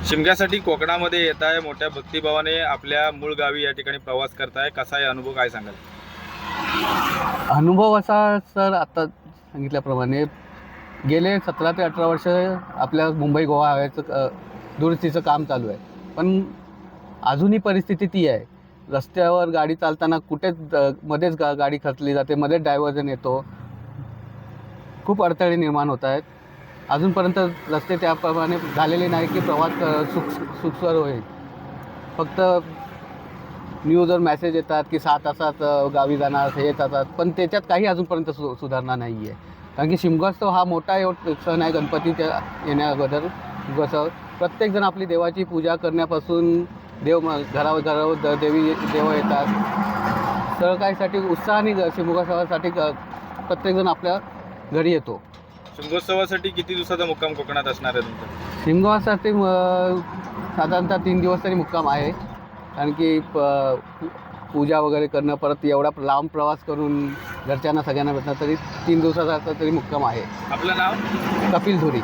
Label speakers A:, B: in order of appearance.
A: शिमग्यासाठी कोकणामध्ये येत आहे, मोठ्या भक्तिभावाने आपल्या मूळ गावी या ठिकाणी प्रवास करताय, कसा आहे अनुभव, काय सांगाल?
B: अनुभव असा सर, आता सांगितल्याप्रमाणे गेले 17 ते 18 वर्ष आपल्या मुंबई गोवा हायवेचं दुरुस्तीचं काम चालू आहे. पण अजूनही परिस्थिती ती आहे. रस्त्यावर गाडी चालताना कुठेच मध्येच गाडी खचली जाते, मध्येच डायव्हर्जन येतो. खूप अडथळे निर्माण होत आहेत. अजूनपर्यंत रस्ते त्याप्रमाणे झालेले नाही की प्रवास सुखकर होईल. फक्त न्यूजवर मेसेज येतात की 6 तासात गावी जाणार, हे जातात, पण त्याच्यात काही अजूनपर्यंत सुधारणा नाही आहे. कारण की शिमगोत्सव हा मोठा सण आहे. गणपतीच्या येण्याअगोदर कसं प्रत्येकजण आपली देवाची पूजा करण्यापासून घरावर देवी देव येतात. सहकार्यासाठी उत्साहाने शिमगोत्सवासाठी प्रत्येकजण आपल्या घरी येतो.
A: शिमगोत्सवासाठी किती दिवसाचा मुक्काम कोकणात असणार आहे तुमचा?
B: शिमगोत्सवासाठी साधारणतः 3 दिवस तरी मुक्काम आहे. कारण की पूजा वगैरे करणं, परत एवढा लांब प्रवास करून घरच्यांना सगळ्यांना भेटणं, तरी 3 दिवसाचा तरी मुक्काम आहे.
A: आपलं नाव?
B: कपिल धुरी.